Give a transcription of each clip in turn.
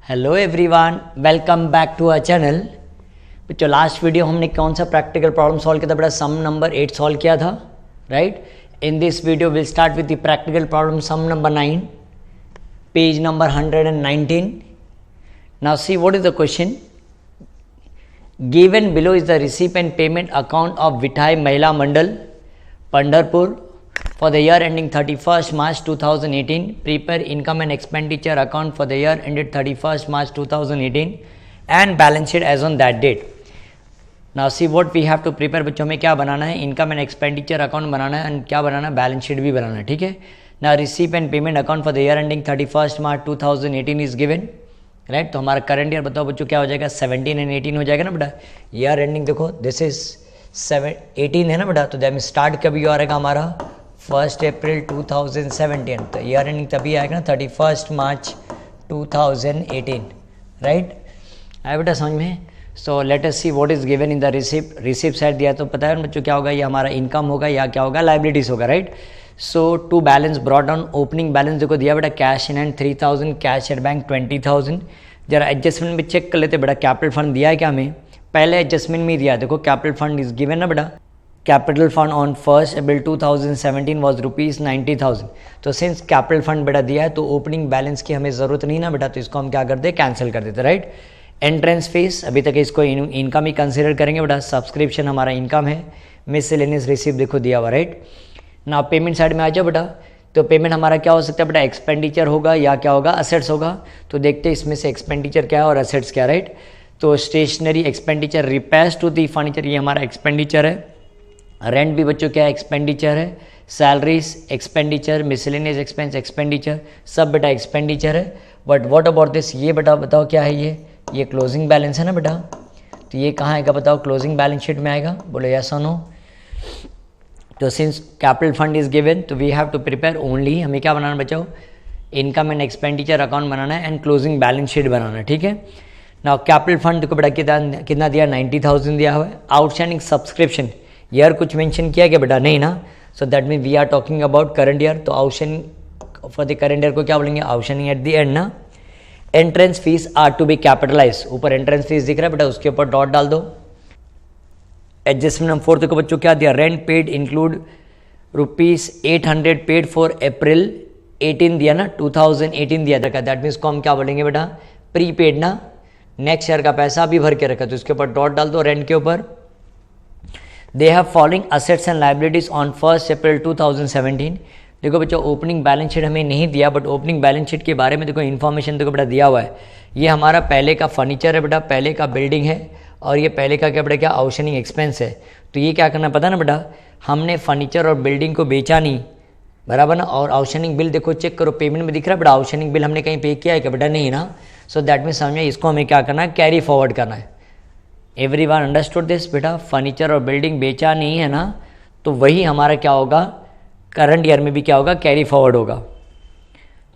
Hello everyone, welcome back to our channel. बच्चों last video हमने कौन सा प्रैक्टिकल प्रॉब्लम सॉल्व किया था? बड़ा सम नंबर 8 सॉल्व किया था, right. In this video will start with the practical problem sum number 9, page number 119। Now see what is the question. Given below is the receipt and payment account of Vithai Mahila Mandal Pandharpur for the year ending 31st March 2018. Prepare income and expenditure account for the year ended 31st March 2018 and balance sheet as on that date. Now see what we have to prepare. बच्चों में क्या बनाना है? Income and expenditure account बनाना है and क्या बनाना है? Balance sheet भी बनाना है, ठीक है ना। Receipt and payment account for the year ending 31st March 2018 is given, right. तो हमारा करंट ईयर बताओ बच्चों क्या हो जाएगा? 17 एंड 18 हो जाएगा ना बेटा। ईयर एंडिंग देखो दिस इज 18 है ना बेटा, तो दैट स्टार्ट कभी आ रहेगा हमारा 1 अप्रैल 2017। तो ईयर एंडिंग तभी आएगा ना 31 मार्च 2018, राइट। आया बेटा समझ में? So let us C what is given in the receipt side दिया तो पता है बच्चों क्या होगा? ये हमारा इनकम होगा या क्या होगा? लाइबिलिटीज होगा, right. So to balance brought down opening balance देखो दिया बेटा, cash in hand 3000, cash at bank 20,000। जरा एडजस्टमेंट में चेक कर लेते बेटा, कैपिटल फंड दिया है क्या हमें? पहले एडजस्टमेंट में दिया, देखो कैपिटल फंड इज गिवन ना बेटा। Capital fund on 1 April 2017 was ₹90,000। तो सिंस कैपिटल फंड बेटा दिया है तो ओपनिंग बैलेंस की हमें ज़रूरत नहीं ना बेटा, तो इसको हम क्या करते हैं? कैंसिल कर देते, राइट। एंट्रेंस फीस अभी तक इसको इनकम ही कंसिडर करेंगे बेटा। सब्सक्रिप्शन हमारा इनकम है। मिसलेनियस रिसीप्ट देखो दिया हुआ, राइट ना। पेमेंट साइड में आ जाओ बेटा। तो पेमेंट हमारा क्या हो सकता है बेटा? एक्सपेंडिचर होगा या क्या होगा? असेट्स होगा। तो देखते हैं इसमें से एक्सपेंडिचर क्या है और असेट्स क्या, राइट। तो stationery expenditure, repairs to the furniture ये हमारा एक्सपेंडिचर है। रेंट भी बच्चों क्या एक्सपेंडिचर है। Salaries expenditure, miscellaneous expense expenditure, सब बेटा एक्सपेंडिचर है। But what about this? ये बेटा बताओ क्या है? ये क्लोजिंग बैलेंस है ना बेटा। तो ये कहाँ आएगा बताओ? क्लोजिंग बैलेंस शीट में आएगा। बोलो यस और नो। तो since capital fund is given तो we have to prepare only, हमें क्या बनाना बचाओ? इनकम एंड एक्सपेंडिचर अकाउंट बनाना है एंड क्लोजिंग बैलेंस शीट बनाना है, ठीक है ना। कैपिटल फंड को बेटा कितना दिया? 90,000 दिया हुआ है। आउटस्टैंडिंग सब्सक्रिप्शन ईयर कुछ मेंशन किया क्या बेटा? नहीं ना। So that mean we are talking about current year. तो outstanding for the current year को क्या बोलेंगे? आउटस्टैंडिंग एट द एंड ना। Entrance fees are to be capitalise, ऊपर एंट्रेंस फीस दिख रहा है बेटा, उसके ऊपर डॉट डाल दो। एडजस्टमेंट नंबर 4 को बच्चों क्या दिया? Rent paid include ₹800 paid for अप्रैल 18 दिया ना, 2018 दिया था। दैट मीन्स को हम क्या बोलेंगे बेटा? प्री पेड ना। नेक्स्ट ईयर का पैसा अभी भर के रखा, तो इसके ऊपर डॉट डाल दो रेंट के ऊपर। They have following assets and liabilities on 1 अप्रैल 2017। देखो बच्चों ओपनिंग बैलेंस शीट हमें नहीं दिया, बट ओपनिंग बैलेंस शीट के बारे में देखो इन्फॉर्मेशन देखो बेटा दिया हुआ है। ये हमारा पहले का फर्नीचर है बेटा, पहले का बिल्डिंग है, और ये पहले का क्या बेटा? क्या आउटस्टैंडिंग एक्सपेंस है। तो ये क्या करना पता ना बेटा? हमने फर्नीचर और बिल्डिंग को बेचा नहीं, बराबर ना। और आउटस्टैंडिंग बिल देखो चेक करो, पेमेंट में दिख रहा है बेटा। आउटस्टैंडिंग बिल हमने कहीं पे किया है क्या बेटा? नहीं ना। सो दैट मीन समझ में इसको हमें क्या करना है? कैरी फॉरवर्ड करना है। एवरीवन अंडरस्टूड दिस बेटा? फर्नीचर और बिल्डिंग बेचा नहीं है ना, तो वही हमारा क्या होगा? करंट ईयर में भी क्या होगा? कैरी फॉरवर्ड होगा।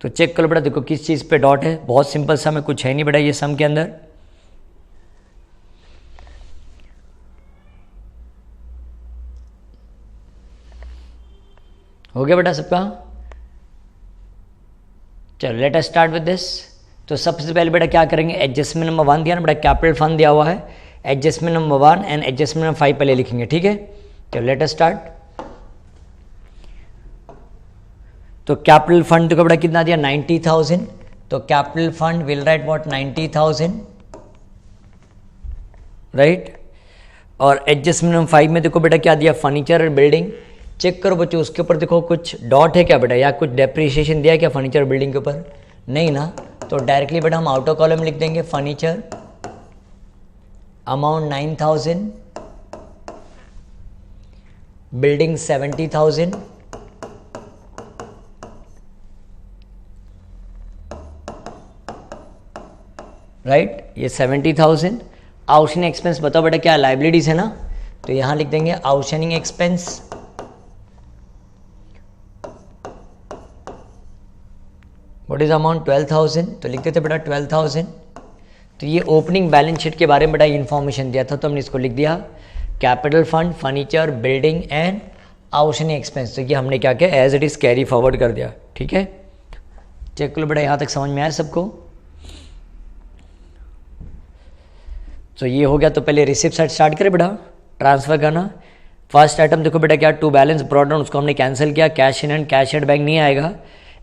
तो चेक करो बेटा, देखो किस चीज़ पे डॉट है। बहुत सिंपल सा में कुछ है नहीं बेटा ये सम के अंदर। हो गया बेटा सबका? चलो let us start with this. तो सबसे पहले बेटा क्या करेंगे? एडजस्टमेंट नंबर 1 दिया ना बेटा, कैपिटल फंड दिया हुआ है। Adjustment number 1 and adjustment number 5 पहले लिखेंगे, ठीक है। चलो लेट अस स्टार्ट। तो कैपिटल फंड को बेटा कितना दिया? 90,000। तो capital fund will write what? 90,000, right. और एडजस्टमेंट नंबर 5 में देखो बेटा क्या दिया? फर्नीचर और बिल्डिंग। चेक करो बच्चों उसके ऊपर देखो कुछ डॉट है क्या बेटा, या कुछ डेप्रिसिएशन दिया है क्या फर्नीचर बिल्डिंग के ऊपर? नहीं ना। तो डायरेक्टली बेटा हम आउटर कॉलम लिख देंगे फर्नीचर अमाउंट 9,000, बिल्डिंग 70,000, राइट। ये 70,000। आउटस्टैंडिंग एक्सपेंस बताओ बेटा क्या? लाइबिलिटीज है ना, तो यहां लिख देंगे outstanding expense. What is amount? 12,000। तो लिख देते बेटा 12,000। तो ये ओपनिंग बैलेंस शीट के बारे में बेटा इन्फॉर्मेशन दिया था, तो हमने इसको लिख दिया capital fund, furniture, building and outstanding expense. तो ये हमने क्या किया? As it is carry forward कर दिया, ठीक है। चेक करो बेटा यहाँ तक समझ में आया सबको? तो ये हो गया। तो पहले रिसिप्ट साइड स्टार्ट करें बेटा, ट्रांसफर करना। फर्स्ट आइटम देखो बेटा क्या, टू बैलेंस ब्रॉट डाउन, उसको हमने कैंसिल किया, cash in and cash at bank नहीं आएगा।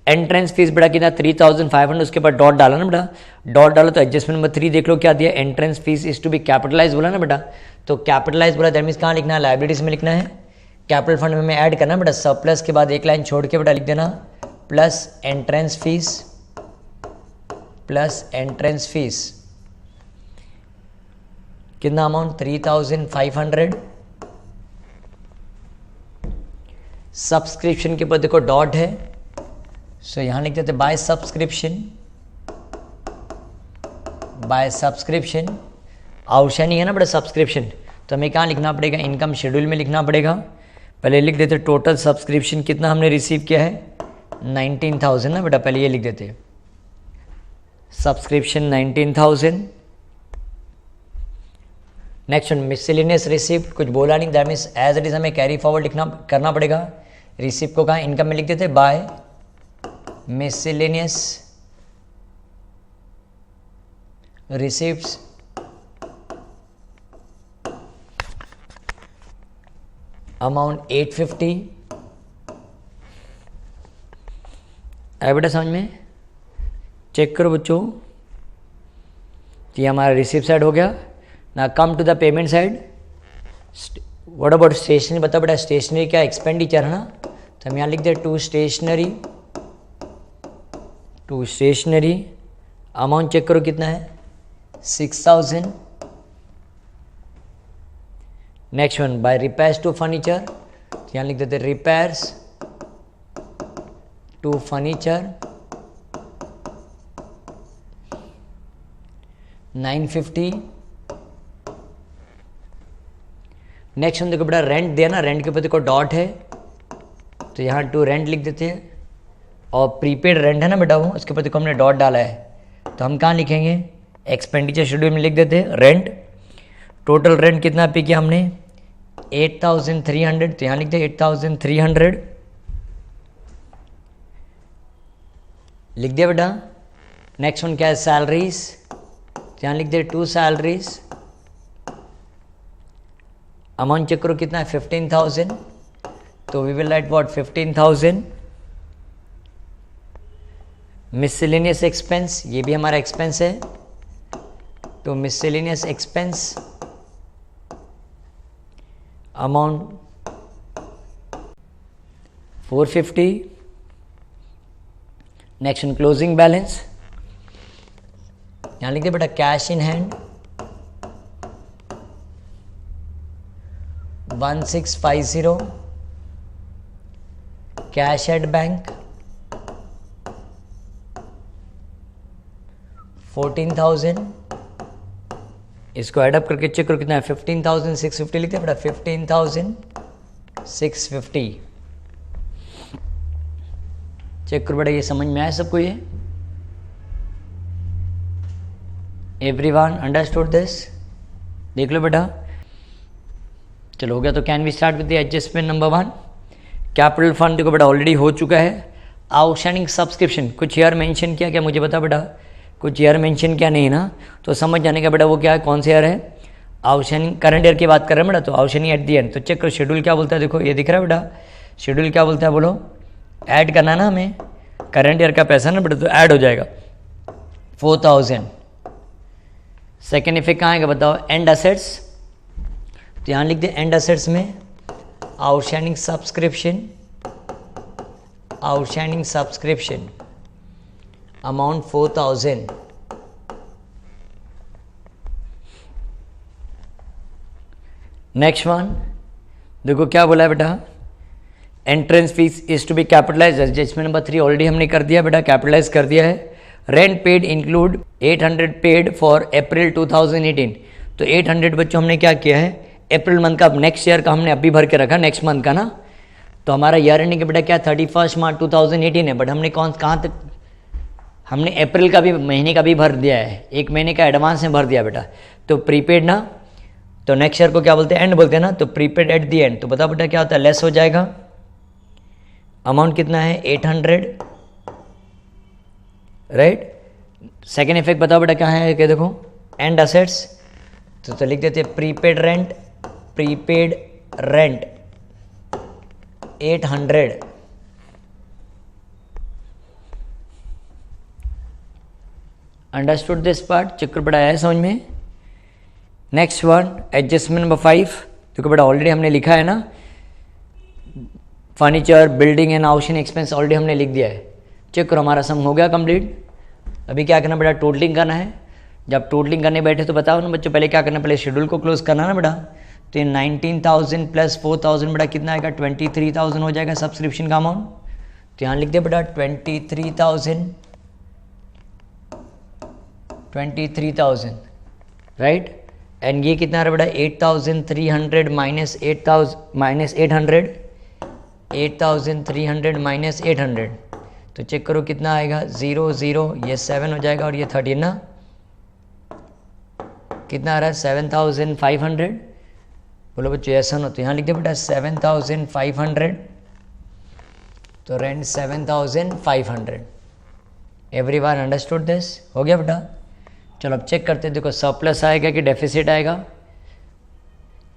एंट्रेंस फीस बेटा कितना 3500, उसके बाद डॉट डाला ना बेटा, डॉट डाला तो एडजस्टमेंट नंबर 3 देख लो क्या दिया, entrance fees is to be capitalise बोला ना बेटा, तो कैपिटलाइज बोला दैट मीन्स कहाँ लिखना है, लाइबिलिटीज में लिखना है, कैपिटल फंड में हमें ऐड करना बेटा, सरप्लस के बाद एक लाइन छोड़ के बेटा लिख देना plus entrance fees, plus entrance fees कितना अमाउंट 3500। सब्सक्रिप्शन के ऊपर देखो डॉट है, सो यहां लिख देते by subscription, by subscription outstanding है ना बेटा सब्सक्रिप्शन, तो हमें कहाँ लिखना पड़ेगा, इनकम शेड्यूल में लिखना पड़ेगा। पहले लिख देते टोटल सब्सक्रिप्शन कितना हमने रिसीव किया है 19,000 ना बेटा, पहले ये लिख देते सब्सक्रिप्शन 19,000। नेक्स्ट मिसलेनियस रिसिप्ट, कुछ बोला नहीं, that means as it is हमें कैरी फॉरवर्ड लिखना करना पड़ेगा। रिसिप्ट को कहाँ इनकम में लिख देते बाय मिसलेनियस रिसिप्ट्स, अमाउंट 850। आया बेटा समझ में, चेक करो बच्चों, ये हमारा रिसिप्ट साइड हो गया ना। Come to the payment side, what about stationery, बता बेटा स्टेशनरी क्या एक्सपेंडिचर है ना, तो हम यहाँ लिख दे टू स्टेशनरी, अमाउंट चेक करो कितना है 6,000। Next one by repairs to furniture, यहाँ लिख देते repairs to furniture 950। Next one देखो बेटा रेंट दिया ना, रेंट के ऊपर देखो डॉट है, तो यहाँ टू रेंट लिख देते हैं, और प्रीपेड रेंट है ना बेटा वो, उसके ऊपर देखो हमने डॉट डाला है, तो हम कहाँ लिखेंगे एक्सपेंडिचर शेड्यूल में लिख देते हैं रेंट। टोटल रेंट कितना पे किया हमने 8,300, तो यहाँ लिखते हैं 8,300 लिख दिया बेटा। नेक्स्ट वन क्या है सैलरीज, तो यहाँ लिख दे टू सैलरीज, अमाउंट चेक करो कितना है 15,000, तो we will write what 15,000। Miscellaneous expense, ये भी हमारा एक्सपेंस है, तो miscellaneous expense amount 450। Next one closing balance, यहाँ लिख दे बेटा cash in hand 1650, cash at bank 14,000, इसको एडअप करके चेक करो कितना है 15,650 लिखते हैं बेटा 15,650। चेक करो बेटा ये समझ में आया सबको, ये एवरीवन अंडरस्टूड दिस, देख लो बेटा। चलो हो गया, तो can we start with the adjustment number 1। Capital fund देखो बेटा ऑलरेडी हो चुका है। आउटस्टैंडिंग सब्सक्रिप्शन कुछ ईयर मेंशन किया क्या, मुझे बता बेटा, कुछ ईयर मेंशन किया नहीं ना, तो समझ जाने का बेटा वो क्या है, कौन से ईयर है, आउटस्टैंडिंग करंट ईयर की बात कर रहे हैं बेटा, तो आउटस्टैंडिंग एट दी एंड। तो चेक करो शेड्यूल क्या बोलता है, देखो ये दिख रहा है बेटा, शेड्यूल क्या बोलता है बोलो, ऐड करना है ना हमें, करंट ईयर का पैसा ना बेटा, तो ऐड हो जाएगा 4,000। सेकेंड इफेक्ट कहाँ आएगा बताओ, एंड असेट्स, तो यहाँ लिख दे एंड असेट्स में outstanding subscription amount 4,000। Next one देखो क्या बोला है बेटा, entrance fees is to be capitalise, adjustment number 3 already हमने कर दिया बेटा, कैपिटलाइज कर दिया है। Rent paid include 800 paid for April 2018, तो 800 बच्चों हमने क्या किया है अप्रैल मंथ का, नेक्स्ट ईयर का हमने अभी भर के रखा, नेक्स्ट मंथ का ना, तो हमारा ईयर एंडिंग बेटा क्या 31 मार्च 2018 है, बट हमने कहाँ तक, हमने अप्रैल का भी महीने का भी भर दिया है, एक महीने का एडवांस में भर दिया बेटा, तो प्रीपेड ना, तो नेक्स्ट ईयर को क्या बोलते हैं एंड बोलते हैं ना, तो प्रीपेड एट दी एंड, तो बता बेटा क्या होता है लेस हो जाएगा, अमाउंट कितना है 800, राइट। सेकेंड इफेक्ट बताओ बेटा क्या है, क्या देखो एंड असेट्स, तो लिख देते prepaid rent 800। Understood this part? चक्कर बड़ा है समझ में? Next one adjustment number 5। देखो बेटा ऑलरेडी हमने लिखा है ना, furniture, building and housing expense already हमने लिख दिया है। चेक करो हमारा सम हो गया कंप्लीट। अभी क्या करना बेटा, टोटलिंग करना है। जब टोटलिंग करने बैठे तो बताओ ना बच्चों, पहले क्या करना, पहले शेड्यूल को क्लोज करना ना बेटा। तो ये 19,000 प्लस 4,000 बेटा कितना आएगा, 23,000 हो जाएगा सब्सक्रिप्शन का अमाउंट। तो यहाँ लिख दे बेटा 23,000 राइट। एंड ये कितना आ रहा है बेटा 8,300 माइनस 800 8,300 माइनस 800। तो चेक करो कितना आएगा, 0 0 ये 7 हो जाएगा और ये 13 ना, कितना आ रहा है 7,500। बोलो बच्चों ऐसा ना, तो यहाँ लिख दे बेटा 7,500। तो रेंट 7,500। Everyone understood this? हो गया बेटा? चलो अब चेक करते हैं। देखो सरप्लस आएगा कि डेफिसिट आएगा।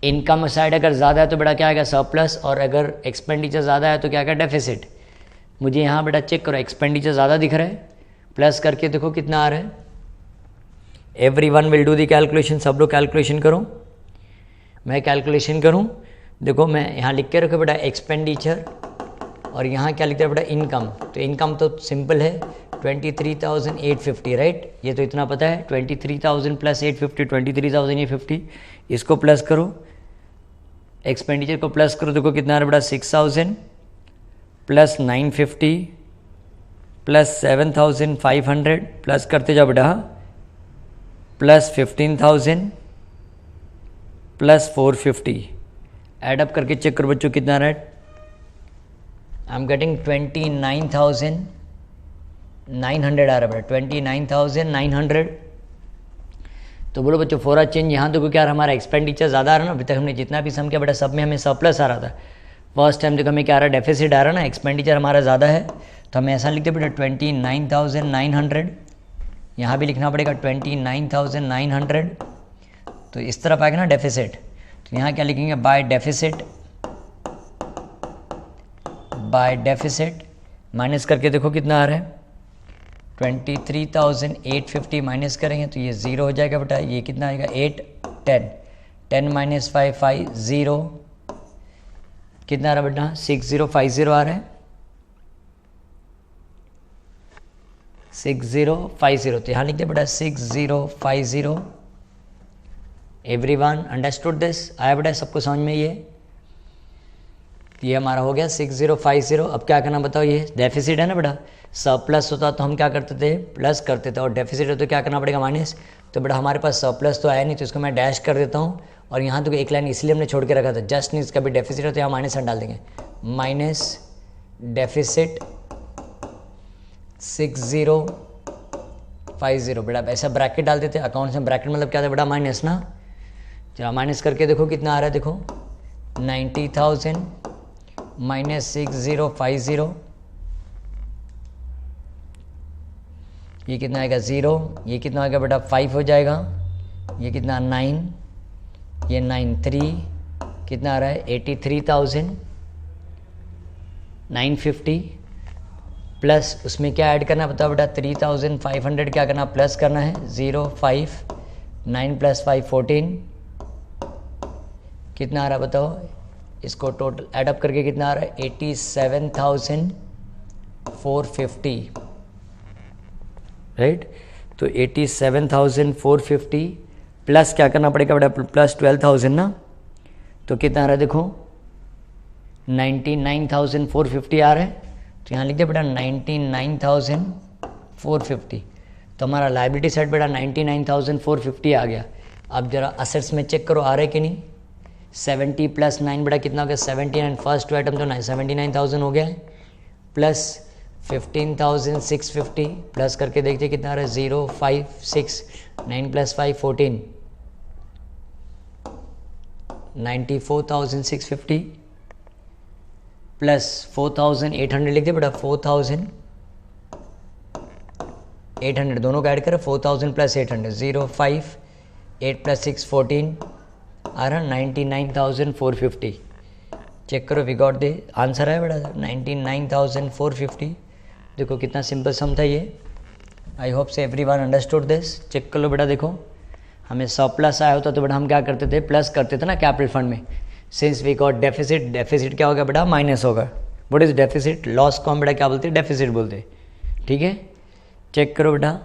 इनकम साइड अगर ज़्यादा है तो बेटा क्या आएगा, सरप्लस, और अगर एक्सपेंडिचर ज़्यादा है तो क्या आएगा, डेफिसिट। मुझे यहाँ बेटा चेक करो एक्सपेंडिचर ज़्यादा दिख रहा है, प्लस करके देखो कितना आ रहा है। Everyone will do the calculation, सब लोग कैलकुलेशन करो, मैं कैलकुलेशन करूँ। देखो मैं यहाँ लिख के रखो बेटा एक्सपेंडिचर, और यहाँ क्या लिखते हैं बेटा इनकम। तो इनकम तो सिंपल है 23,850 राइट। ये तो इतना पता है 23,000 प्लस 850, 23,850। इसको प्लस करो, एक्सपेंडिचर को प्लस करो, देखो कितना आ रहा है बेटा 6,000 प्लस 950 प्लस 7,500 प्लस करते जाओ बेटा, प्लस 15,000 प्लस 450। एडअप करके चेक करो बच्चों कितना आ रहा है। आई एम गेटिंग 29,900 आ रहा है बेटा, 29,900। तो बोलो बच्चों फॉर अ चेंज यहाँ देखो क्या आ रहा है, हमारा एक्सपेंडिचर ज़्यादा आ रहा है ना। अभी तक हमने जितना भी सम किया बेटा सब में हमें सरप्लस आ रहा था। फर्स्ट टाइम देखो हमें क्या आ रहा है, डेफिसिट आ रहा है ना, एक्सपेंडिचर हमारा ज़्यादा है। तो हमें ऐसा लिखते बेटा 29,900। यहाँ भी लिखना पड़ेगा 29,900। तो इस तरफ आएगा ना डेफिसिट। तो यहाँ क्या लिखेंगे, बाय डेफिसिट माइनस करके देखो कितना आ रहा है 23,850 माइनस करेंगे तो ये 0 हो जाएगा बेटा। ये कितना आएगा 8 10 10 माइनस 5 5 0 कितना आ रहा है बेटा 6050 आ रहा है 6050। तो यहाँ लिखते बेटा 6050। Everyone understood this? आया बेटा सबको समझ में? ये हमारा हो गया 6050। अब क्या करना बताओ, ये डेफिसिट है ना बेटा, सरप्लस होता तो हम क्या करते थे, प्लस करते थे, और डेफिसिट हो तो क्या करना पड़ेगा, माइनस। तो बेटा हमारे पास सरप्लस तो आया नहीं, तो इसको मैं डैश कर देता हूँ। और यहाँ तो एक लाइन इसलिए हमने छोड़ के रखा था, जस्ट नहीं, इसका भी डेफिसिट है तो यहाँ माइनस डाल देंगे, माइनस डेफिसिट 6050। बेटा ऐसा ब्रैकेट डाल देते, अकाउंट्स में ब्रैकेट मतलब क्या था बेटा, माइनस ना। चलो माइनस करके देखो कितना आ रहा है, देखो 90,000 माइनस 6050, ये कितना आएगा 0, ये कितना आएगा बेटा 5 हो जाएगा, ये कितना 9, ये 9 3 कितना आ रहा है 83,950 प्लस उसमें क्या ऐड करना बताओ बेटा 3,500 क्या करना प्लस करना है 0 5 9 प्लस 5 14 कितना आ रहा है बताओ, इसको टोटल एडअप करके कितना आ रहा है 87,450 राइट। तो 87,450 प्लस क्या करना पड़ेगा बेटा प्लस 12,000 ना, तो कितना आ रहा है देखो 99,450 आ रहा है। तो यहाँ लिख दे बेटा 99,450। तो हमारा लाइबिलिटी साइड बेटा 99,450 आ गया। अब जरा असेट्स में चेक करो आ रहा है कि नहीं। 70 प्लस 9 बेटा कितना हो गया 79, फर्स्ट आइटम तो 79,000 हो गया है, प्लस 15,650 प्लस करके देखते कितना आ रहा है 0 5 6 9 प्लस 5 14 94,650 प्लस 4,800 लिख दे बेटा 4,800 दोनों का ऐड करें 4,000 प्लस 800 0 5 8 + 6 14 आ रहा 99,450। चेक करो, वी गॉट द आंसर है बेटा 99,450। देखो कितना सिंपल सम था ये। आई होप से एवरीवन अंडरस्टूड दिस। चेक कर लो बेटा, देखो हमें 100 प्लस आया होता तो बेटा हम क्या करते थे, प्लस करते थे ना कैपिटल फंड में। Since we got deficit, deficit क्या होगा बेटा, माइनस होगा। व्हाट इज डेफिसिट, लॉस को हम बेटा क्या बोलते हैं, डेफिसिट बोलते हैं। ठीक है, चेक करो बेटा।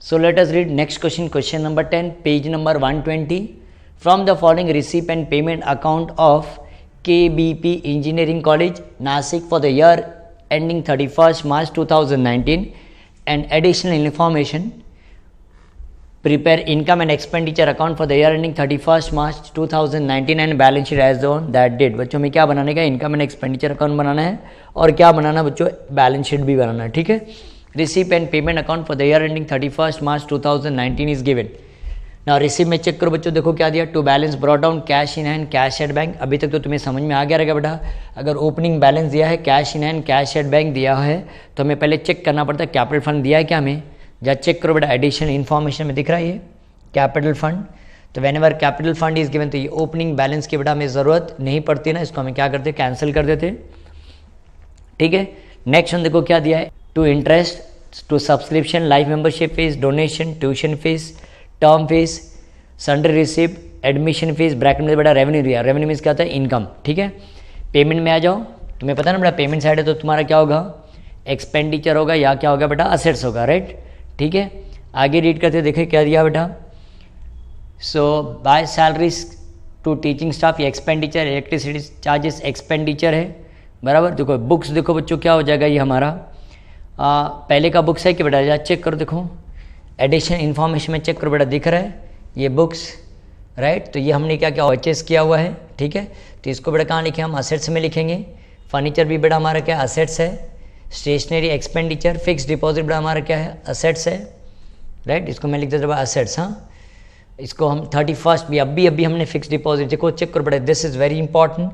So let us read next question, question number 10, page number 120. From the following receipt and payment account of KBP Engineering College, Nasik for the year ending 31st March 2019 and additional information, prepare income and expenditure account for the year ending 31st March 2019 and balance sheet as on that date। बच्चों में क्या बनाने का, income and expenditure account बनाना है और क्या बनाना है बच्चों, बैलेंस शीट भी बनाना है। ठीक है, receipt and payment account for the year ending 31st March 2019 इज गिवन। ना रिसीप में चेक करो बच्चों, देखो क्या दिया, to balance brought down cash in hand cash at bank. अभी तक तो तुम्हें समझ में आ गया रहेगा बेटा, अगर ओपनिंग बैलेंस दिया है, cash in hand cash at bank दिया है तो हमें पहले चेक करना पड़ता है कैपिटल फंड दिया है क्या हमें। जब चेक करो बेटा, एडिशनल इन्फॉर्मेशन में दिख रहा है ये कैपिटल फंड। तो when ever capital fund is given तो ये ओपनिंग बैलेंस की बेटा हमें ज़रूरत नहीं पड़ती ना, इसको हमें क्या करते, कैंसिल कर देते। ठीक है, नेक्स्ट हम देखो क्या दिया है, to interest, to subscription, life membership fees, donation, tuition fees, term fees, sundry receipt, admission fees, bracket में बेटा रेवेन्यू दिया। रेवेन्यू मीन्स क्या होता है, इनकम। ठीक है, पेमेंट में आ जाओ, तुम्हें पता है ना बेटा पेमेंट साइड है तो तुम्हारा क्या होगा, एक्सपेंडिचर होगा या क्या होगा बेटा, असेट्स होगा, राइट। ठीक है, आगे रीड करते देखे क्या दिया बेटा, so by salaries to teaching staff, ये एक्सपेंडिचर, इलेक्ट्रिसिटी चार्जेस एक्सपेंडिचर है, बराबर। देखो बुक्स देखो बच्चों क्या हो जाएगा, ये हमारा पहले का बुक्स है कि बेटा, या चेक करो, देखो एडिशनल इन्फॉर्मेशन में चेक करो बेटा, दिख रहा है ये बुक्स, राइट। तो ये हमने क्या क्या परचेस किया हुआ है। ठीक है, तो इसको बेटा कहाँ लिखे हम, असेट्स में लिखेंगे। फर्नीचर भी बेटा हमारा क्या असेट्स है। स्टेशनरी एक्सपेंडिचर, फिक्स डिपॉजिट बेटा हमारा क्या है, असेट्स है, राइट। इसको मैं लिख देता हूँ असेट्स। हाँ, इसको हम 31st भी अभी हमने फिक्स डिपॉजिट, देखो चेक करो बेटा, दिस इज़ वेरी इंपॉर्टेंट।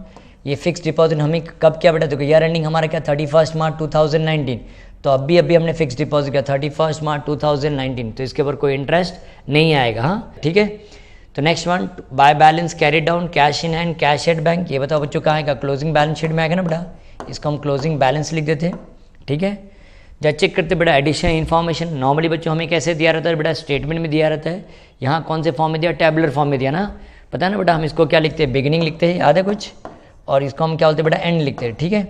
ये फिक्स डिपॉजिट हमें कब क्या बेटा, देखो ईयर एंडिंग हमारा क्या 31st March 2019, तो अभी हमने फिक्स डिपॉजिट किया 31st March 2019, तो इसके ऊपर कोई इंटरेस्ट नहीं आएगा। हाँ, ठीक है। तो next one, by balance carry down, cash in hand cash at bank, ये बताओ बच्चों कहाँ आएगा, क्लोजिंग बैलेंस शीट में आएगा ना बेटा, इसको हम क्लोजिंग बैलेंस लिख देते। ठीक है, जब चेक करते बेटा एडिशनल इन्फॉर्मेशन, नॉर्मली बच्चों हमें कैसे दिया रहता है बेटा, स्टेटमेंट में दिया रहता है। यहाँ कौन से फॉर्म में दिया, टैबुलर फॉर्म में दिया ना, पता है ना बेटा, हम इसको क्या लिखते हैं, बिगिनिंग लिखते हैं, याद है कुछ, और इसको हम क्या बोलते हैं बेटा, एंड लिखते हैं। ठीक है,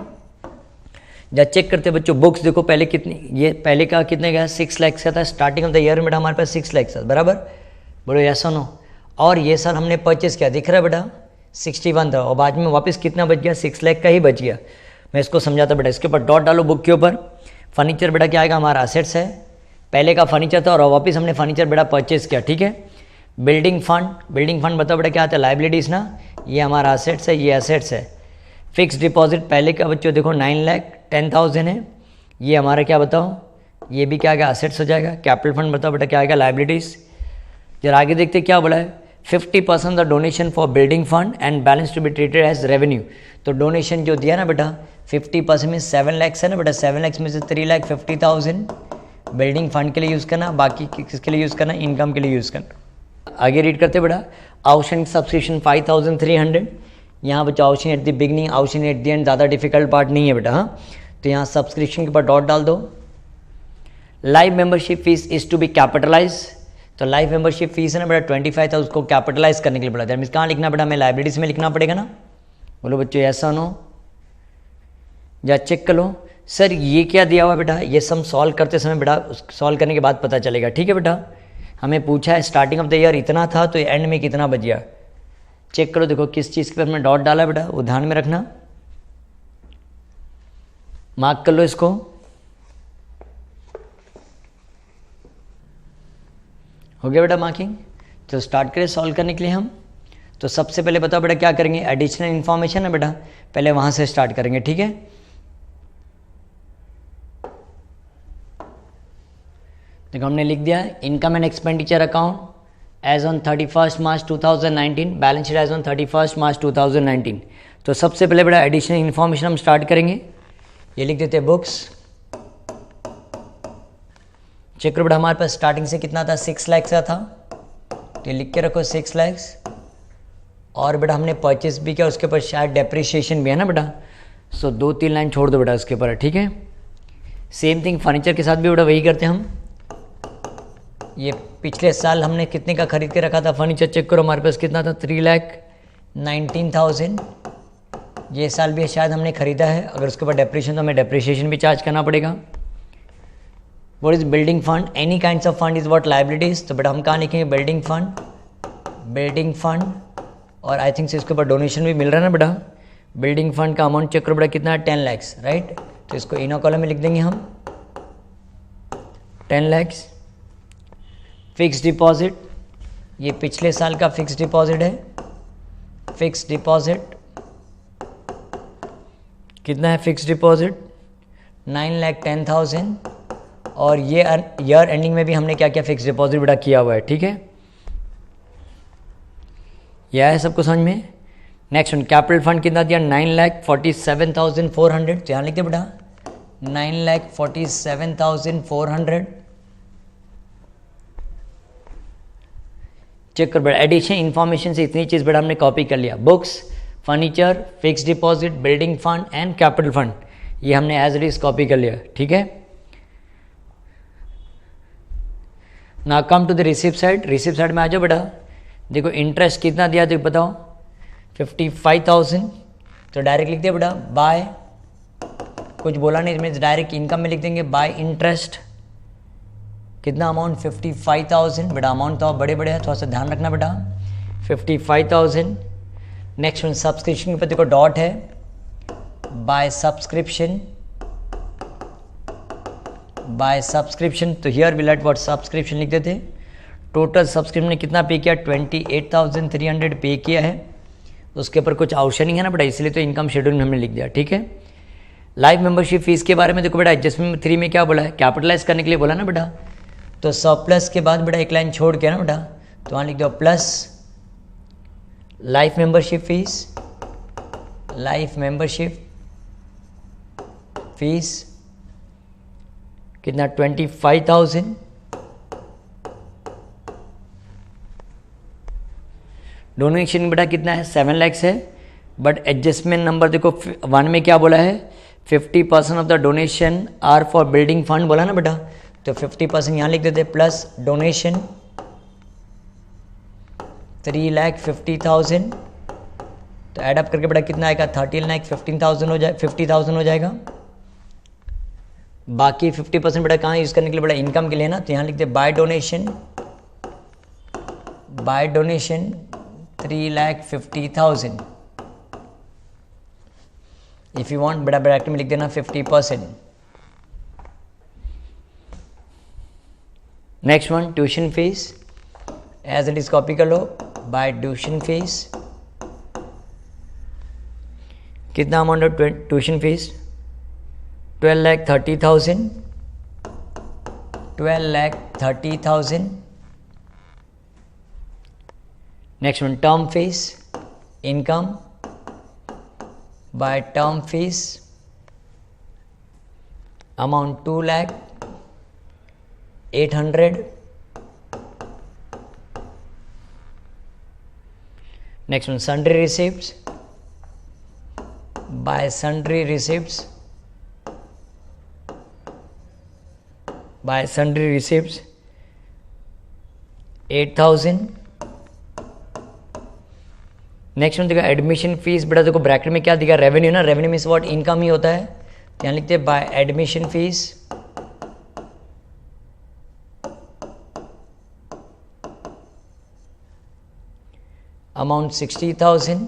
जब चेक करते बच्चों बुक्स देखो पहले कितनी, ये पहले का कितने का 6 लाख का था, स्टार्टिंग ऑफ द ईयर में बेटा हमारे पास 6 लाख था, बराबर, बोलो यस और नो। और ये साल हमने परचेस किया, दिख रहा है बेटा 61 था, और बाद में वापस कितना बच गया, 6 लाख का ही बच गया। मैं इसको समझाता बेटा, इसके ऊपर डॉट डालो बुक के ऊपर। फर्नीचर बेटा क्या आएगा, हमारा असेट्स है, पहले का फर्नीचर था और वापस हमने फर्नीचर बेटा परचेस किया। ठीक है, बिल्डिंग फंड बताओ बेटा क्या आता है, लाइबिलिटीज़ ना, ये हमारा असेट्स है, ये असेट्स है। फिक्स डिपॉजिट पहले का बच्चों देखो 9,10,000 है, ये हमारा क्या बताओ, ये भी क्या आएगा, असेट्स हो जाएगा। कैपिटल फंड बताओ बेटा क्या आएगा, लाइबिलिटीज़। जरा आगे देखते क्या बोला है, 50% the donation for building fund and balance to be treated as revenue. तो डोनेशन जो दिया ना बेटा 50% में 7 लाख है ना बेटा, 7 लाख में से 3,50,000 बिल्डिंग फंड के लिए यूज़ करना, बाकी किसके लिए यूज़ करना, इनकम के लिए यूज़ करना। आगे रीड करते बेटा, आउटस्टैंडिंग सब्सक्रिप्शन 5,300, यहाँ बच्चा outstanding at the beginning, outstanding at the and, ज़्यादा डिफिकल्ट पार्ट नहीं है बेटा। हाँ, तो यहाँ सब्सक्रिप्शन के ऊपर डॉट डाल दो। Life membership fees is to be capitalise, तो लाइव मेंबरशिप फीस है ना बेटा 25 था, उसको कैपिटलाइज करने के लिए बेटा, मीन्स कहाँ लिखना बेटा, हमें लाइब्रेरीज में लिखना पड़ेगा ना। बोलो बच्चों ऐसा नो, या चेक कर लो सर ये क्या दिया हुआ बेटा, ये सम सॉल्व करते समय बेटा सॉल्व करने के बाद पता चलेगा। ठीक है बेटा, हमें पूछा है स्टार्टिंग ऑफ द ईयर इतना था तो एंड में कितना बच गया। चेक करो देखो किस चीज़ के ऊपर मैं डॉट डाला बेटा, वो ध्यान में रखना, मार्क कर लो इसको। हो गया बेटा मार्किंग। तो स्टार्ट करें सॉल्व करने के लिए हम। तो सबसे पहले बताओ बेटा क्या करेंगे, एडिशनल इन्फॉर्मेशन है बेटा, पहले वहां से स्टार्ट करेंगे। ठीक है, देखो हमने लिख दिया income and expenditure account as on 31st March 2019, balance sheet as on 31st March 2019। तो सबसे पहले बेटा एडिशनल इन्फॉर्मेशन हम स्टार्ट करेंगे। ये लिख देते बुक्स। चेक करो बेटा, हमारे पास स्टार्टिंग से कितना था, 6 लाख का था, तो ये लिख के रखो 6 लाख। और बेटा हमने परचेस भी किया, उसके ऊपर शायद डेप्रिसिएशन भी है ना बेटा, सो 2-3 लाइन छोड़ दो बेटा उसके ऊपर, ठीक है। सेम थिंग फर्नीचर के साथ भी बेटा वही करते हैं हम। ये पिछले साल हमने कितने का खरीद के रखा था फर्नीचर, चेक करो हमारे पास कितना था, 3,19,000। ये साल भी शायद हमने खरीदा है, अगर उसके ऊपर डेप्रिसिएशन तो हमें डेप्रिसिएशन भी चार्ज करना पड़ेगा। What is building fund, any kinds of fund is what liabilities. तो बेटा हम कहाँ लिखेंगे, बिल्डिंग फंड, बिल्डिंग फंड। और आई थिंक से इसके ऊपर डोनेशन भी मिल रहा है ना बेटा। बिल्डिंग फंड का अमाउंट चेक करो बेटा कितना है, 10 लाख, राइट। तो इसको इनो कॉलम में लिख देंगे हम 10 लाख। फिक्स डिपॉजिट, ये पिछले साल का फिक्स डिपॉजिट है। फिक्स डिपॉजिट कितना है, फिक्स डिपॉजिट 9,10,000। और ये ईयर एंडिंग में भी हमने क्या क्या फिक्स डिपॉजिट बेटा किया हुआ है, ठीक है। यह है सबको समझ में। नेक्स्ट वन, कैपिटल फंड कितना दिया, 9,47,400। तो यहाँ लिखते बेटा 9,47,400। चेक कर बेटा, एडिशन इन्फॉर्मेशन से इतनी चीज़ बेटा हमने कॉपी कर लिया। Books, furniture, fix deposit, building fund and capital fund, ये हमने एज इट इज कॉपी कर लिया, ठीक है। ना come to the receipt side. Receipt side में आ जाओ बेटा। देखो इंटरेस्ट कितना दिया, तो बताओ 55,000। तो डायरेक्ट लिख दिया बेटा बाय, कुछ बोला नहीं इसमें, डायरेक्ट इनकम में लिख देंगे बाय इंटरेस्ट। कितना अमाउंट, 55,000। बेटा अमाउंट तो बड़े बड़े हैं, थोड़ा सा ध्यान रखना बेटा, 55,000। नेक्स्ट वन, सब्सक्रिप्शन के ऊपर देखो डॉट है, बाय सब्सक्रिप्शन, बाय सब्सक्रिप्शन। तो here we let what subscription लिख देते। टोटल सब्सक्रिप्शन ने कितना पे किया, 28,300 पे किया है। उसके ऊपर कुछ आउटस्टैंडिंग है ना बेटा, इसलिए तो इनकम शेड्यूल में हमने लिख दिया, ठीक है। लाइफ मेंबरशिप फीस के बारे में देखो बेटा, एडजस्टमेंट 3 में क्या बोला है, कैपिटलाइज करने के लिए बोला ना बेटा। तो सरप्लस के बाद बेटा एक लाइन छोड़ के ना बेटा, तो वहाँ लिख दो plus life membership fees, life membership fees कितना, 25,000। डोनेशन बेटा कितना है, 7 लाख है। बट एडजस्टमेंट नंबर देखो 1 में क्या बोला है, 50% of the donation are for building fund बोला ना बेटा। तो 50% यहाँ लिख देते, प्लस डोनेशन 3,50,000। तो ऐड अप करके बेटा कितना आएगा, 13,15,000 हो जाए, 50,000 हो जाएगा। बाकी 50% बेटा कहाँ यूज़ करने के लिए बेटा, इनकम के लिए ना। तो यहाँ लिखते by donation, by donation 3,50,000। If you want बेटा ब्रैकेट में लिख देना 50%। Next one, tuition fees, as it is copy कर लो, बाय ट्यूशन फीस। कितना अमाउंट है tuition fees, 12,30,000, 12,30,000। Next one, term fees, income by term fees amount 2,08,000। Next one, sundry receipts, by sundry receipts, by sundry receipts 8,000। Next में देखो admission fees, बेटा देखो bracket में क्या दिखा, रेवेन्यू ना, रेवेन्यू मीन्स व्हाट, इनकम ही होता है। तो यहाँ लिखते हैं by admission fees amount 60,000।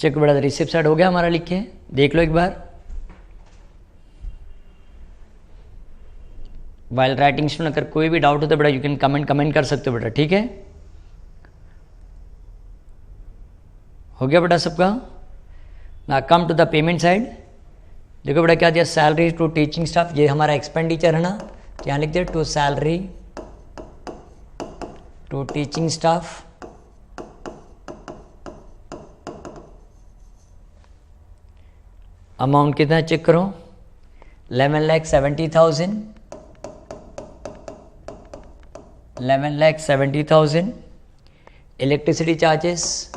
Check बेटा रिसिप्ट साइड हो गया हमारा, लिख के देख लो एक बार। वाइल राइटिंग स्टूडेंट अगर कोई भी डाउट हो तो बेटा यू कैन कमेंट कर सकते हो बेटा, ठीक है। हो गया बेटा सबका। ना come to the payment side, देखो बेटा क्या दिया, सैलरी टू टीचिंग स्टाफ, ये हमारा एक्सपेंडिचर है ना। तो यहाँ लिख दिया to salary to teaching staff amount कितना चेक करो, 11,70,000, 11,70,000। Electricity charges,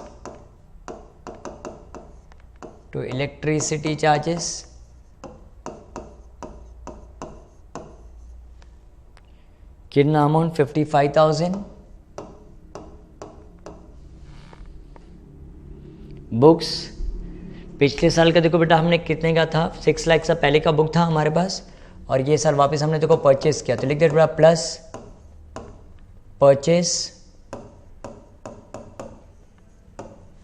to electricity charges, कितना अमाउंट, 55,000। बुक्स, पिछले साल का देखो बेटा हमने कितने का था, 6 लाख से पहले का बुक था हमारे पास, और ये साल वापस हमने देखो परचेस किया, तो लिख दे बेटा प्लस परचेस।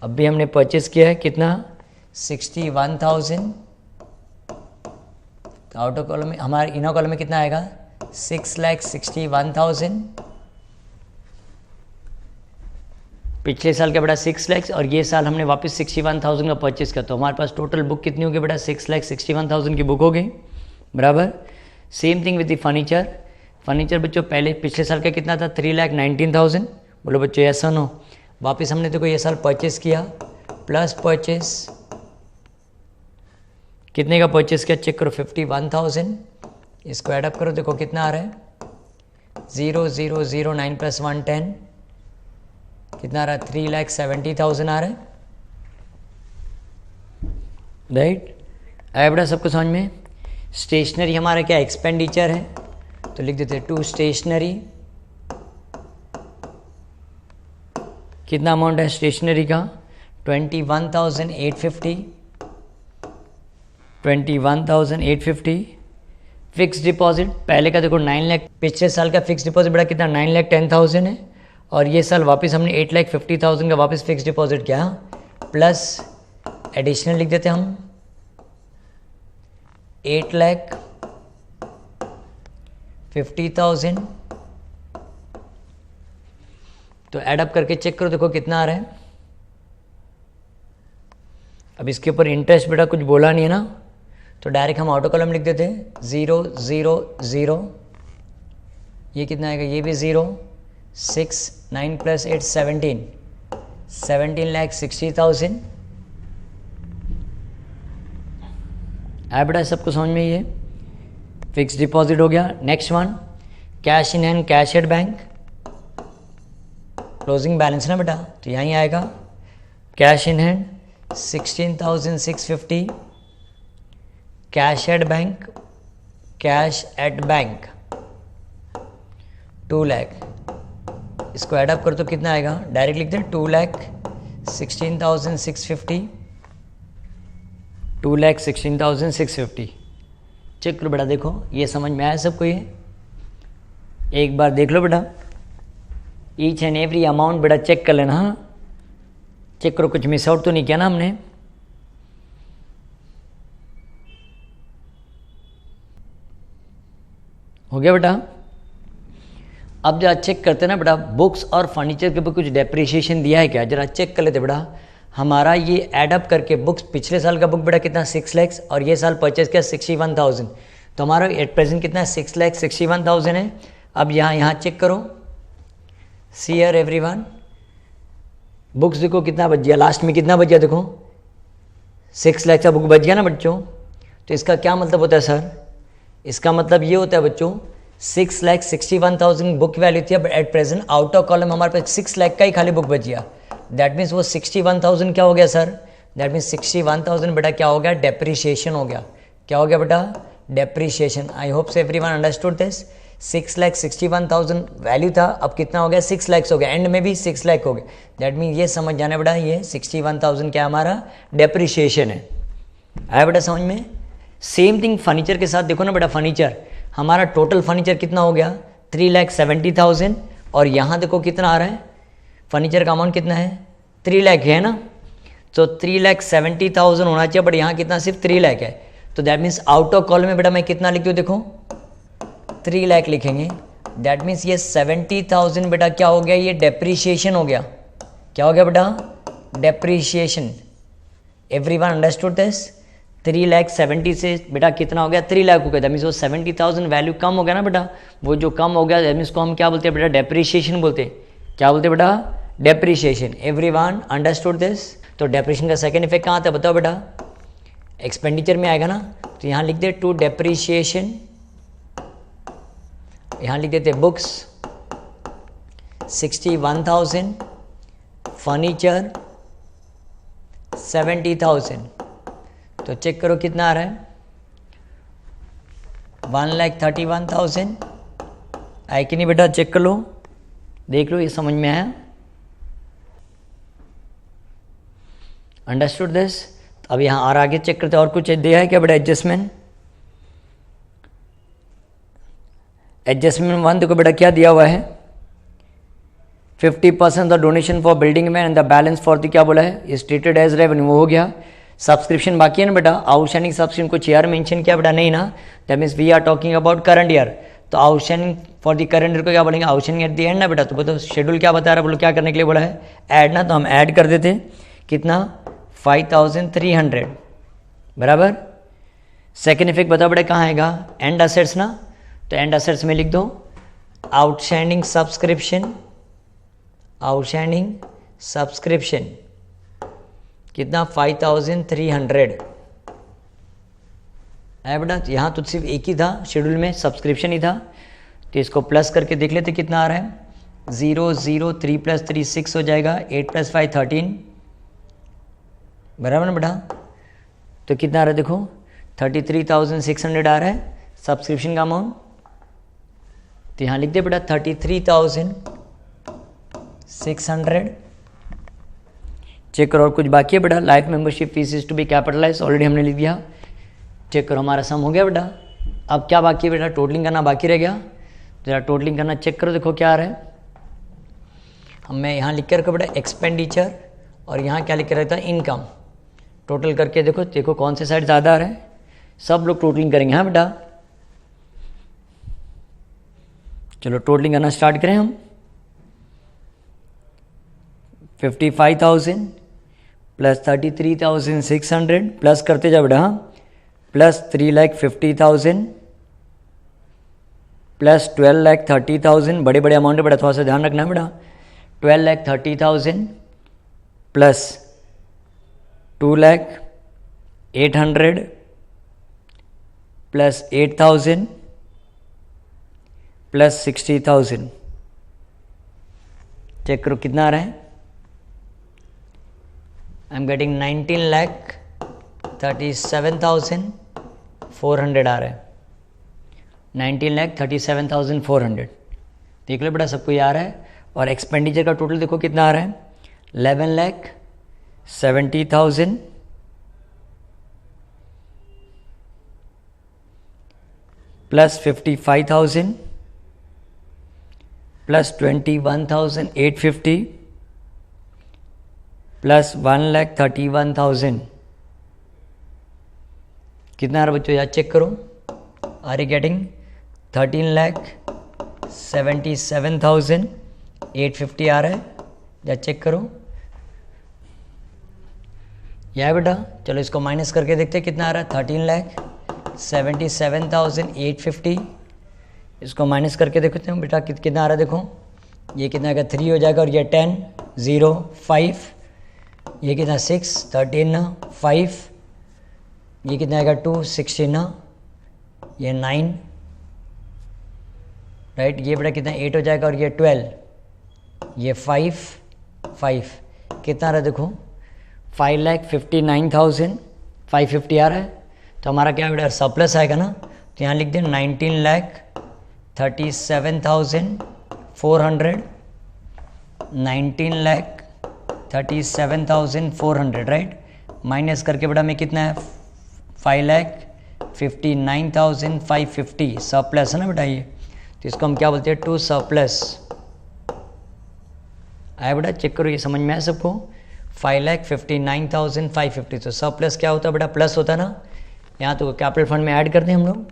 अब भी हमने परचेस किया है कितना, 61,000। तो आउटर कॉलम में, हमारे इनर कॉलम में कितना आएगा, 6,61,000। पिछले साल का बेटा 6 लाख, और ये साल हमने वापस 61,000 का परचेस किया, तो हमारे पास टोटल बुक कितनी होगी बेटा, 6,61,000 की बुक हो गई, बराबर। Same thing with the furniture. Furniture बच्चों पहले पिछले साल का कितना था, 3,19,000। बोलो बच्चों ऐसा नो, वापस हमने देखो ये साल परचेस किया, प्लस परचेस, कितने का परचेस किया चेक करो, 51,000। इसको ऐडअप करो, देखो कितना आ रहा है, 0,009 प्लस 110, कितना आ रहा है, 3,70,000 आ रहा है, राइट। आया बेटा सबको समझ में। स्टेशनरी हमारा क्या एक्सपेंडिचर है, तो लिख देते हैं टू स्टेशनरी। कितना अमाउंट है स्टेशनरी का, 21,850, 21,850। फिक्स डिपॉजिट पहले का देखो 9 लाख, पिछले साल का फिक्स डिपॉजिट बड़ा कितना, 9,10,000 है, और ये साल वापस हमने 8,50,000 का वापस फिक्स डिपॉजिट किया, प्लस एडिशनल लिख देते हम 8,50,000। तो ऐडअप करके चेक करो, देखो कितना आ रहा है। अब इसके ऊपर इंटरेस्ट बेटा कुछ बोला नहीं है ना, तो डायरेक्ट हम ऑटो कॉलम लिख देते हैं, 0,0,0। ये कितना आएगा, ये भी 0, 6, 9 प्लस 8 17, 17,60,000। आया बेटा सबको समझ में, ये फिक्स डिपॉजिट हो गया। Next one, cash in hand, cash at bank, closing balance ना बेटा, तो यहीं आएगा cash in hand 16,650, cash at bank, cash at bank 2 lakh. इसको ऐडअप कर तो कितना आएगा, डायरेक्ट लिखते हैं 2,16,650, 2,16,650। चेक करो बेटा, देखो ये समझ में आया सबको, ये एक बार देख लो बेटा, ईच एंड एवरी अमाउंट बेटा चेक कर लेना। हाँ चेक करो, कुछ मिस आउट तो नहीं किया ना हमने। हो गया बेटा। अब जरा चेक करते ना बेटा, बुक्स और फर्नीचर के ऊपर कुछ डेप्रिसिएशन दिया है क्या, जरा चेक कर लेते बेटा। हमारा ये एडअप करके बुक्स, पिछले साल का बुक बेटा कितना 6 लाख, और ये साल परचेज किया 61,000, तो हमारा एट प्रेजेंट कितना है 6,61,000 है। अब यहाँ चेक करो, सी हियर एवरीवन, बुक्स देखो कितना बच गया, लास्ट में कितना बच गया देखो, 6 लाख का बुक बच गया ना बच्चों। तो इसका क्या मतलब होता है सर, इसका मतलब ये होता है बच्चों, 6,61,000 बुक वैल्यू थी, अब at present out of column हमारे पास 6 लाख का ही खाली बुक बच गया। दैट मीन्स वो 61,000 क्या हो गया सर, दैट मीन्स 61,000 बेटा क्या हो गया, डेप्रीशिएशन हो गया। क्या हो गया बेटा, depreciation. I hope so everyone understood this. 6,61,000 value था, अब कितना हो गया 6 लाख हो गया, एंड में भी 6 लाख हो गया। दैट मीन ये समझ जाना बेटा, ये 61,000 क्या हमारा डेप्रीशिएशन है। आया बेटा समझ में। सेम थिंग फर्नीचर के साथ देखो ना बेटा, फर्नीचर हमारा टोटल फर्नीचर कितना हो गया 3,70,000, और यहाँ देखो कितना आ रहा है, फर्नीचर का अमाउंट कितना है 3 लाख है ना, तो 3,70,000 होना चाहिए, बट यहाँ कितना सिर्फ 3 लाख है। तो that means out of column में बेटा मैं कितना लिख दूँ, देखो 3 लाख लिखेंगे। दैट मीन्स ये 70,000 बेटा क्या हो गया, ये डेप्रीशिएशन हो गया। क्या हो गया बेटा, डेप्रीशिएशन। Everyone understood this. 3,70,000 से बेटा कितना हो गया 3 लाख हो गया, दैट मीन्स वो 70,000 वैल्यू कम हो गया ना बेटा, वो जो कम हो गया दैट मीन्स को हम क्या बोलते हैं बेटा, डेप्रीशिएशन बोलते हैं। क्या बोलते हैं बेटा, डेप्रीशिएशन। Everyone understood this. तो डेप्रीशिएशन का सेकंड इफेक्ट कहाँ आता है बताओ बेटा, एक्सपेंडिचर में आएगा ना, तो यहाँ लिख दे टू डेप्रीशिएशन, यहाँ लिख देते बुक्स 61,000, फर्नीचर 70,000। तो चेक करो कितना आ रहा है, 1,31,000 आए कि नहीं बेटा, चेक कर लो, देख लो ये समझ में आया, अंडरस्टूड दिस। अब यहाँ और आगे चेक करते और कुछ दिया है क्या बेटा, एडजस्टमेंट, एडजस्टमेंट 1 देखो बेटा क्या दिया हुआ है, 50% द डोनेशन फॉर बिल्डिंग में and the balance for the, क्या बोला है, स्टेटेड एज रेवेन्यू, वो हो गया। सब्सक्रिप्शन बाकी है ना बेटा, आउटस्टैंडिंग सब्सक्रिप्शन कुछ ईयर मेंशन किया बेटा, नहीं ना, that means we are talking about current year, तो outstanding for the current year को क्या बोलेंगे, आउटस्टैंडिंग एट द एंड ना बेटा। तो बताओ शेड्यूल क्या बता रहा है, बोलो क्या करने के लिए बोला है, ऐड ना, तो हम ऐड कर देते कितना 5,300 बराबर। सेकेंड इफेक्ट बताओ बेटा कहाँ आएगा, एंड असेट्स ना, तो एंड असेट्स में लिख दो आउटस्टैंडिंग सब्सक्रिप्शन, आउटस्टैंडिंग सब्सक्रिप्शन कितना 5,300 है बेटा। यहाँ तो सिर्फ एक ही था शेड्यूल में, सब्सक्रिप्शन ही था, तो इसको प्लस करके देख लेते कितना आ रहा है, 0 0 3 + 3 6 हो जाएगा, 8 + 5 13 बराबर ना बेटा। तो कितना आ रहा है देखो 33,600 आ रहा है सब्सक्रिप्शन का अमाउंट, तो यहाँ लिख दे बेटा 33,600। चेक करो और कुछ बाकी है बेटा, life membership fees is to be capitalise, already हमने लिख दिया। चेक करो हमारा सम हो गया बेटा, अब क्या बाकी है बेटा, टोटलिंग करना बाकी रह गया, जरा टोटलिंग करना चेक करो, देखो क्या आ रहा है। मैं यहाँ लिख के रखो बेटा एक्सपेंडिचर, और यहाँ क्या लिख के रहता है, इनकम। टोटल करके देखो, देखो कौन से साइड ज़्यादा आ रहा है, सब लोग टोटलिंग करेंगे। हाँ बेटा चलो टोटलिंग करना स्टार्ट करें हम। 55,000 प्लस 33,600 प्लस करते जाओ बेटा, हाँ, प्लस 3,50,000 प्लस 12,30,000, बड़े बड़े अमाउंट है बेटा, थोड़ा सा ध्यान रखना है बेटा। 12,30,000 प्लस 2,08,000 प्लस 8,000 प्लस 60,000। चेक करो कितना आ रहा है, आई एम गेटिंग 19,37,400 आ रहा है, 19,37,400। देख लो बेटा सबको ये आ रहा है। और एक्सपेंडिचर का टोटल देखो कितना आ रहा है, 11,70,000 प्लस 55,000 प्लस 21,850 प्लस 1,31,000। कितना आ रहा बच्चों याद चेक करो, आर यू गेटिंग 13,77,850 आ रहा है, या चेक करो, यह है बेटा। चलो इसको माइनस करके देखते हैं कितना आ रहा है, 13,77,850, इसको माइनस करके देखते हैं बेटा कितना आ रहा है, देखो ये कितना आएगा 3 हो जाएगा, और ये 10 0 5, ये कितना 6 13 5, ये कितना आएगा 2 16, ये 9 राइट, ये बेटा कितना 8 हो जाएगा, और ये 12, ये 5 5, कितना आ रहा है देखो 5,59,550 आ रहा है। तो हमारा क्या बेटा सरप्लस आएगा ना, तो यहाँ लिख दें 19,37,400, 19,37,400 राइट, माइनस करके बेटा में कितना है 5,59,550 सरप्लस है ना बेटा ये, तो इसको हम क्या बोलते हैं टू सरप्लस। आया बेटा चेक करो, ये समझ में आया सबको, 5,59,550। तो सरप्लस क्या होता है बेटा, प्लस होता है ना, यहाँ तो कैपिटल फंड में ऐड करते हैं हम लोग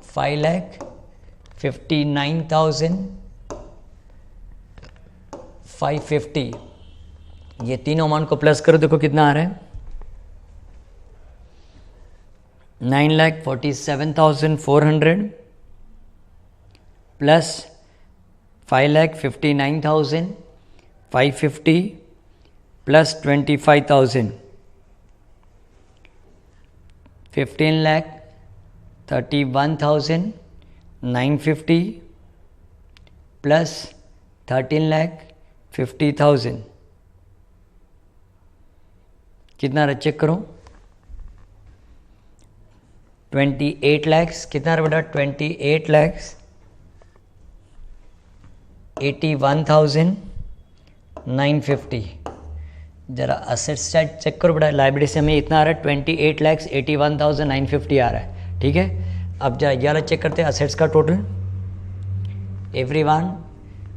5,59,550, ये तीनों अमाउंट को प्लस करो, देखो कितना आ रहा है 9,47,400 प्लस 5,59,550 प्लस 25,000। 15,31,950 प्लस 13,50,000 कितना रहा चेक करो। 28 lakhs कितना रहा बेटा 28,81,950। जरा असेट साइड चेक करो बेटा, लाइबिलिटी से हमें इतना आ रहा है 28,81,950 आ रहा है, ठीक है। अब जरा ये वाला चेक करते हैं असेट्स का टोटल। एवरीवन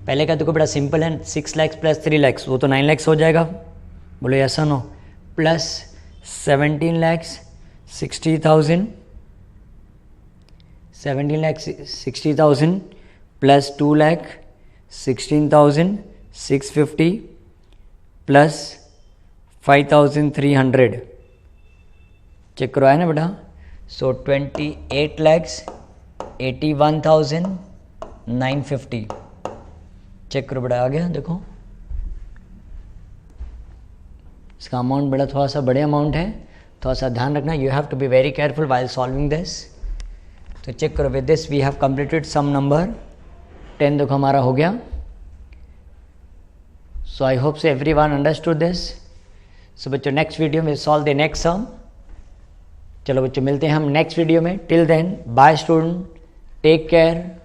पहले का देखो बेटा सिंपल है, 6 lakhs प्लस 3 lakhs वो तो 9 lakhs हो जाएगा, बोलो ऐसा no, plus 17,60,000 plus 2,16,650 plus 5,300 check करो, है ना बेटा। सो 28,81,950 चेक करो बेटा, आ गया देखो। इसका अमाउंट बेटा थोड़ा सा बड़े अमाउंट है, थोड़ा सा ध्यान रखना, you have to be very careful while solving this. तो चेक करो, with this we have completed sum number 10 देखो हमारा हो गया। So I hope so everyone understood this. So बच्चों नेक्स्ट वीडियो में सॉल्व द नेक्स्ट सम। चलो बच्चों मिलते हैं हम नेक्स्ट वीडियो में, till then bye student, take care.